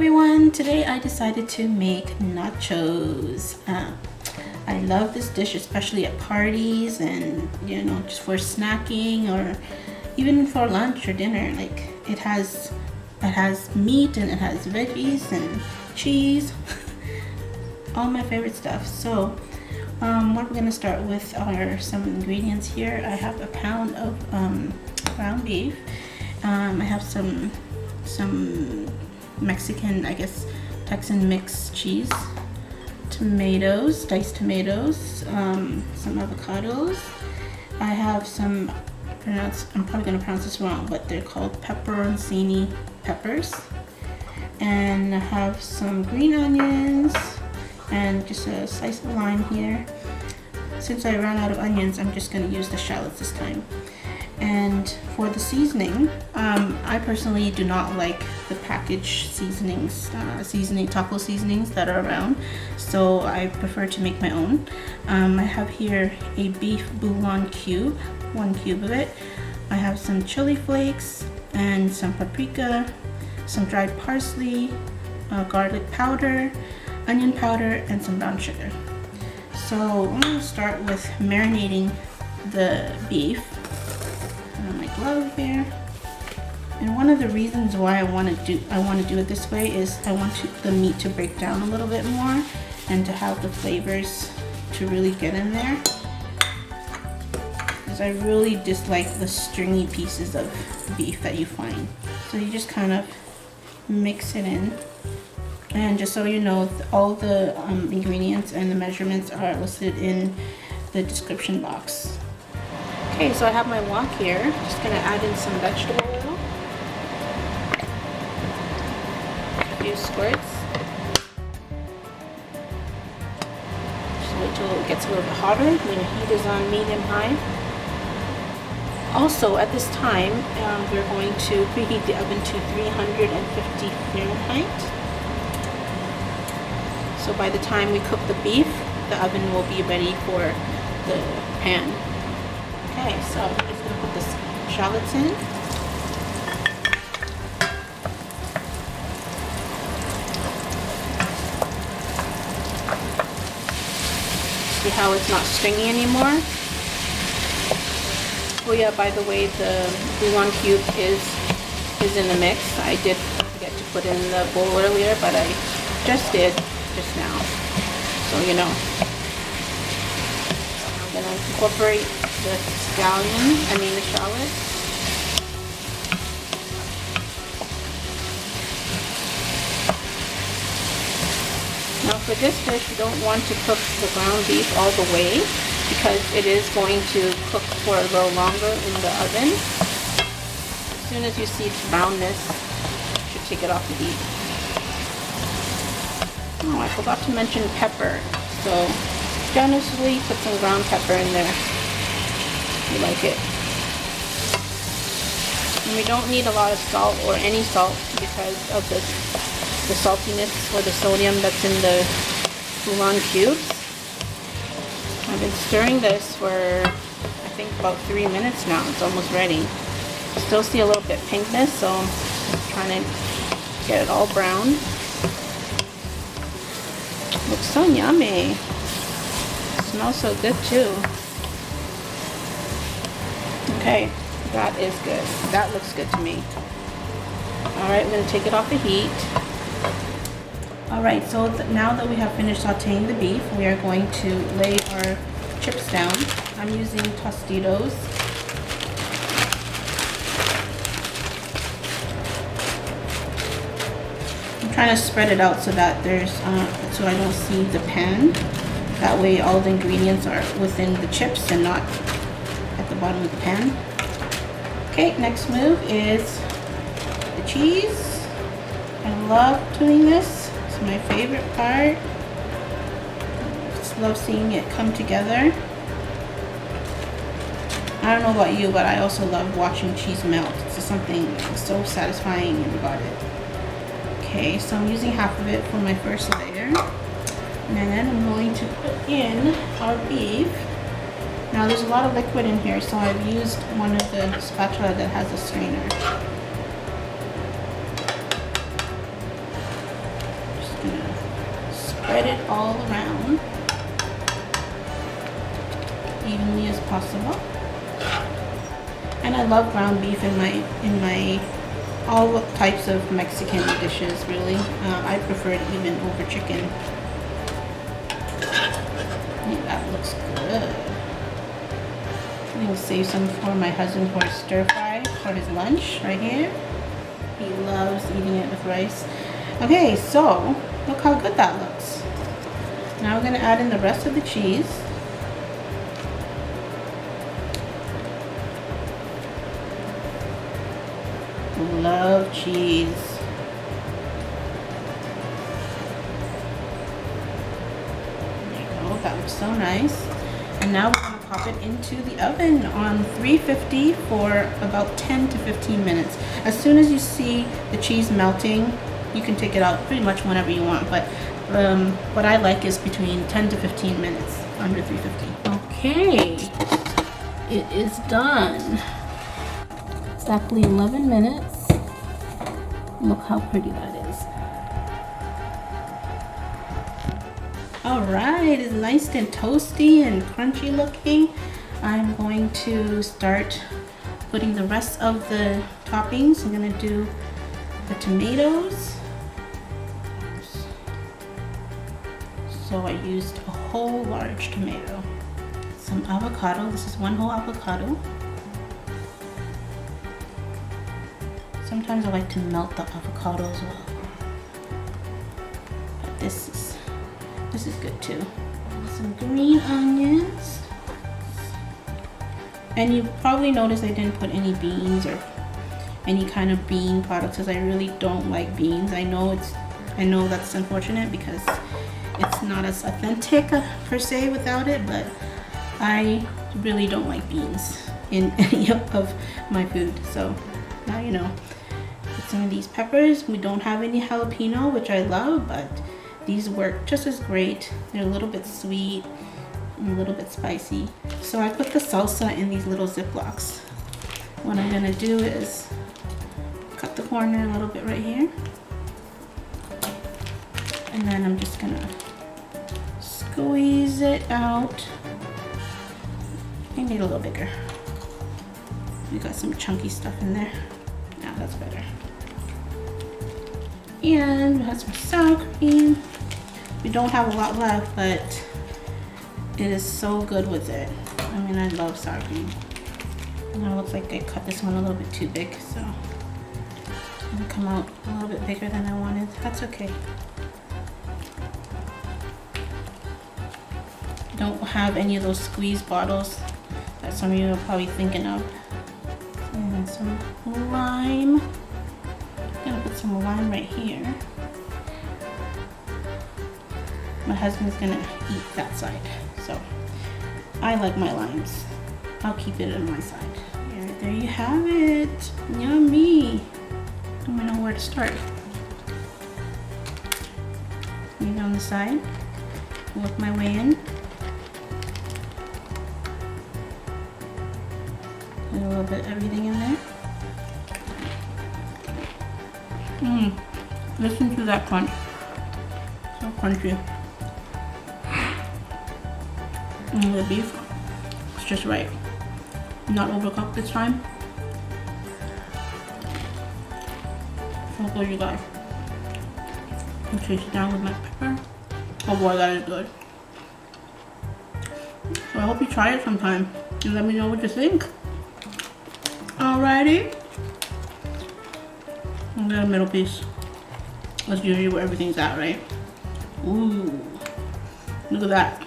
everyone, today I decided to make nachos. I love this dish, especially at parties and just for snacking or even for lunch or dinner. Like it has meat and it has veggies and cheese, all my favorite stuff. So what we're gonna start with are some ingredients here. I have a pound of ground beef. I have some Mexican, I guess, Texan mixed cheese, tomatoes, diced tomatoes, some avocados. I have some, I'm probably going to pronounce this wrong, but they're called peperoncini peppers. And I have some green onions and just a slice of lime here. Since I ran out of onions, I'm just going to use the shallots this time. And for the seasoning, I personally do not like the packaged seasonings, taco seasonings that are around, so I prefer to make my own. I have here a beef bouillon cube, 1 cube of it. I have some chili flakes and some paprika, some dried parsley, garlic powder, onion powder, and some brown sugar. So I'm going to start with marinating the beef. My glove here, and one of the reasons why I want to do it this way is I want the meat to break down a little bit more and to have the flavors to really get in there, because I really dislike the stringy pieces of beef that you find. So you just kind of mix it in, and just so you know, all the ingredients and the measurements are listed in the description box. Okay, so I have my wok here. Just gonna add in some vegetable oil. A few squirts. Just wait till it gets a little bit hotter. When the heat is on medium-high. Also, at this time, we're going to preheat the oven to 350 Fahrenheit. So by the time we cook the beef, the oven will be ready for the pan. Okay, so I'm just going to put the shallots in. See how it's not stringy anymore? Oh yeah, by the way, the bouillon cube is in the mix. I did forget to put in the bowl earlier, but I just did just now. So you know. I'm going to incorporate the shallot. Now for this dish, you don't want to cook the ground beef all the way because it is going to cook for a little longer in the oven. As soon as you see brownness, you should take it off the heat. Oh, I forgot to mention pepper. So generously put some ground pepper in there. You like it. And we don't need a lot of salt or any salt because of the saltiness or the sodium that's in the bouillon cubes. I've been stirring this for I think about 3 minutes now. It's almost ready. Still see a little bit pinkness, so I'm trying to get it all brown. Looks so yummy. Smells so good too. Okay, that is good. That looks good to me. Alright, I'm going to take it off the heat. Alright, so now that we have finished sauteing the beef, we are going to lay our chips down. I'm using Tostitos. I'm trying to spread it out so that so I don't see the pan. That way all the ingredients are within the chips and not at the bottom of the pan. Okay, next move is the cheese. I love doing this. It's my favorite part. I just love seeing it come together. I don't know about you, but I also love watching cheese melt. It's just something so satisfying about it. Okay, so I'm using half of it for my first layer. And then I'm going to put in our beef. Now there's a lot of liquid in here, so I've used one of the spatula that has a strainer. spread it all around evenly as possible. And I love ground beef in my all types of Mexican dishes, really. I prefer it even over chicken. Yeah, that looks good. I'm gonna save some for my husband for his stir fry for his lunch right here. He loves eating it with rice. Okay, so look how good that looks. Now we're gonna add in the rest of the cheese. Love cheese. There you go, that looks so nice. And now we're gonna pop it into the oven on 350 for about 10 to 15 minutes. As soon as you see the cheese melting, you can take it out pretty much whenever you want, but what I like is between 10 to 15 minutes under 350. Okay, it is done. Exactly 11 minutes. Look how pretty that is. All right, it's nice and toasty and crunchy looking. I'm going to start putting the rest of the toppings. I'm gonna do the tomatoes. So I used a whole large tomato. Some avocado, this is one whole avocado. Sometimes I like to melt the avocado as well. But this is good too. Some green onions. And you probably noticed I didn't put any beans or any kind of bean products because I really don't like beans. I know that's unfortunate because it's not as authentic per se without it, but I really don't like beans in any of my food. So now you know. Put some of these peppers. We don't have any jalapeno, which I love, but these work just as great. They're a little bit sweet and a little bit spicy. So I put the salsa in these little Ziplocs. What I'm gonna do is cut the corner a little bit right here. And then I'm just gonna squeeze it out. I need a little bigger. We got some chunky stuff in there. Now that's better. And we have some sour cream. We don't have a lot left, but it is so good with it. I mean, I love sour cream. Now it looks like I cut this one a little bit too big, so it's gonna come out a little bit bigger than I wanted. That's okay. Don't have any of those squeeze bottles that some of you are probably thinking of. And some lime. I'm gonna put some lime right here. My husband's gonna eat that side, so I like my limes. I'll keep it on my side. There you have it. Yummy. I don't know where to start. Maybe on the side. Work my way in. Put a little bit of everything in there. Listen to that crunch. So crunchy. The beef is just right. Not overcooked this time. So good, you guys. I'll chase it down with my pepper. Oh boy, that is good. So I hope you try it sometime and let me know what you think. Alrighty. And then a middle piece. That's usually where everything's at, right? Ooh. Look at that.